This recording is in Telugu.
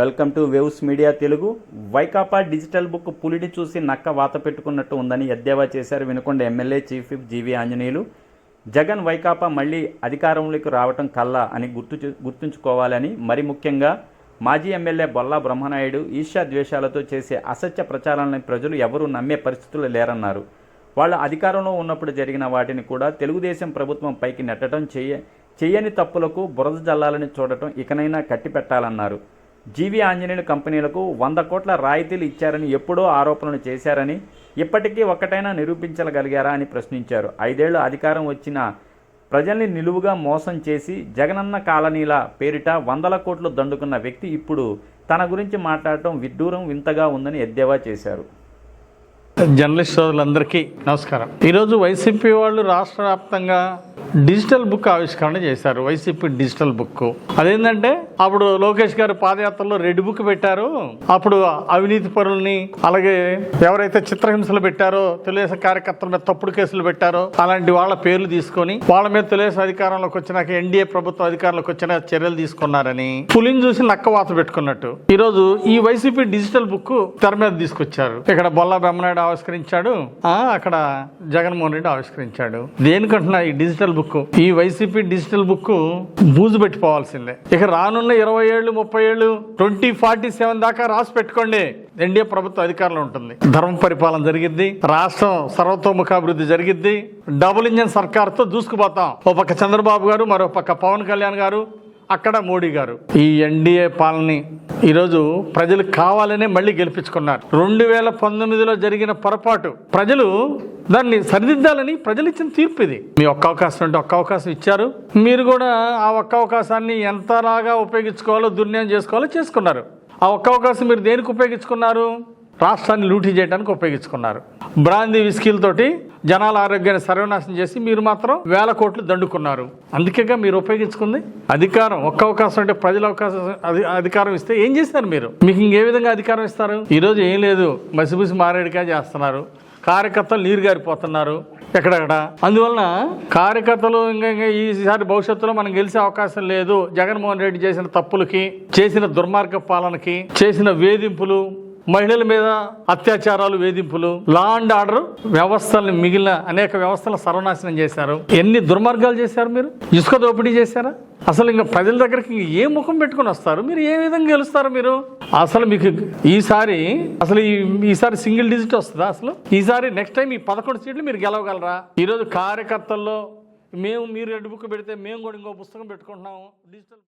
Welcome to waves media Telugu. Vaikapa digital book పులిని చూసి నక్క వాత పెట్టుకున్నట్టు ఉందని ఎద్దేవా చేశారు Vinukonda MLA chief whip GV Anjaneyulu. Jagan Vaikapa మళ్లీ అధికారంలోకి రావటం కల్లా అని గుర్తుంచుకోవాలని, మరి ముఖ్యంగా మాజీ ఎమ్మెల్యే బొల్లా బ్రహ్మనాయుడు ఈర్ష్యా ద్వేషాలతో చేసే అసత్య ప్రచారాలను ప్రజలు ఎవరూ నమ్మే పరిస్థితులు లేరన్నారు. వాళ్ళు అధికారంలో ఉన్నప్పుడు జరిగిన వాటిని కూడా తెలుగుదేశం ప్రభుత్వం పైకి నెట్టడం, చేయని తప్పులకు బురద జల్లాలని చూడటం ఇకనైనా కట్టిపెట్టాలన్నారు. జీవీ ఆంజనేయులు కంపెనీలకు 100 కోట్ల రాయితీలు ఇచ్చారని ఎప్పుడో ఆరోపణలు చేశారని, ఇప్పటికీ ఒక్కటైనా నిరూపించగలిగారా అని ప్రశ్నించారు. 5 ఏళ్లు అధికారం వచ్చిన ప్రజల్ని నిలువుగా మోసం చేసి జగనన్న కాలనీల పేరిట 100 కోట్లు దండుకున్న వ్యక్తి ఇప్పుడు తన గురించి మాట్లాడటం విడ్డూరం, వింతగా ఉందని ఎద్దేవా చేశారు. జర్నలిస్ట్ సోదరులందరికీ నమస్కారం. ఈరోజు వైసీపీ వాళ్ళు రాష్ట్ర వ్యాప్తంగా డిజిటల్ బుక్ ఆవిష్కరణ చేశారు. వైసీపీ డిజిటల్ బుక్ అదేంటంటే, అప్పుడు లోకేష్ గారు పాదయాత్రలో రెడ్ బుక్ పెట్టారు. అప్పుడు అవినీతి పరుల్ని, అలాగే ఎవరైతే చిత్రహింసలు పెట్టారో, తెలుగుదేశం కార్యకర్తల మీద తప్పుడు కేసులు పెట్టారో అలాంటి వాళ్ళ పేర్లు తీసుకొని వాళ్ళ మీద తెలుగుదేశం అధికారంలోకి వచ్చినాక ఎన్డీఏ ప్రభుత్వం అధికారంలోకి వచ్చిన చర్యలు తీసుకున్నారని పులిని చూసి నక్క వాత పెట్టుకున్నట్టు ఈరోజు ఈ వైసీపీ డిజిటల్ బుక్ తెర మీద తీసుకొచ్చారు. ఇక్కడ బొల్లా బ్రహ్మనాయుడు ఆవిష్కరించాడు, అక్కడ జగన్మోహన్ రెడ్డి ఆవిష్కరించాడు. దేనికంటున్నా ఈ డిజిటల్ బుక్, ఈ వైసీపీ డిజిటల్ బుక్ బూజు పెట్టిపోవాల్సిందే. ఇక రానున్న 20 ఏళ్ళు 30 ఏళ్ళు 2047 దాకా రాసి పెట్టుకోండి, ఎన్డీఏ ప్రభుత్వం అధికారంలో ఉంటుంది. ధర్మ పరిపాలన జరిగిద్ది, రాష్ట్రం సర్వతోముఖాభివృద్ధి జరిగిద్ది, డబుల్ ఇంజన్ సర్కార్తో దూసుకుపోతాం. ఓ పక్క చంద్రబాబు గారు, మరో పక్క పవన్ కళ్యాణ్ గారు, అక్కడ మోడీ గారు. ఈ ఎన్డీఏ పాలనని ఈరోజు ప్రజలు కావాలనే మళ్ళీ గెలిపించుకున్నారు. 2019లో జరిగిన పొరపాటు ప్రజలు దాన్ని సరిదిద్దాలని ప్రజలు ఇచ్చిన తీర్పు ఇది. మీ ఒక్క అవకాశం అంటే ఒక్క అవకాశం ఇచ్చారు, మీరు కూడా ఆ ఒక్క అవకాశాన్ని ఎంతలాగా ఉపయోగించుకోవాలో, దుర్వినియోగం చేసుకోవాలో చేసుకున్నారు. ఆ ఒక్క అవకాశం మీరు దేనికి ఉపయోగించుకున్నారు? రాష్ట్రాన్ని లూటీ చేయడానికి ఉపయోగించుకున్నారు. బ్రాందీ విస్కీలతోటి జనాల ఆరోగ్యాన్ని సర్వనాశనం చేసి మీరు మాత్రం 1000 కోట్లు దండుకున్నారు. అందుకేగా మీరు ఉపయోగించుకుంది అధికారం. ఒక్క అవకాశం అంటే ప్రజల అధికారం ఇస్తే ఏం చేస్తారు మీరు? మీకు ఇంకే విధంగా అధికారం ఇస్తారు? ఈరోజు ఏం లేదు, మసిబుసి మారేడుగా చేస్తున్నారు. కార్యకర్తలు నీరు గారిపోతున్నారు ఎక్కడెక్కడ. అందువలన కార్యకర్తలు ఇంకా ఈసారి భవిష్యత్తులో మనం గెలిచే అవకాశం లేదు. జగన్మోహన్ రెడ్డి చేసిన తప్పులకి, చేసిన దుర్మార్గ పాలనకి, చేసిన వేధింపులు, మహిళల మీద అత్యాచారాలు, వేధింపులు, లా అండ్ ఆర్డర్ వ్యవస్థల్ని, మిగిలిన అనేక వ్యవస్థలను సర్వనాశనం చేశారు. ఎన్ని దుర్మార్గాలు చేశారు మీరు? ఇసుక దోపిడీ చేశారా? అసలు ఇంకా ప్రజల దగ్గరికి ఏ ముఖం పెట్టుకుని వస్తారు మీరు? ఏ విధంగా గెలుస్తారు మీరు? అసలు మీకు ఈసారి సింగిల్ డిజిట్ వస్తుందా? అసలు ఈసారి నెక్స్ట్ టైం ఈ 11 సీట్లు మీరు గెలవగలరా? ఈరోజు కార్యకర్తల్లో మీరు రెడ్ బుక్ పెడితే మేము కూడా ఇంకో పుస్తకం పెట్టుకుంటున్నాము డిజిటల్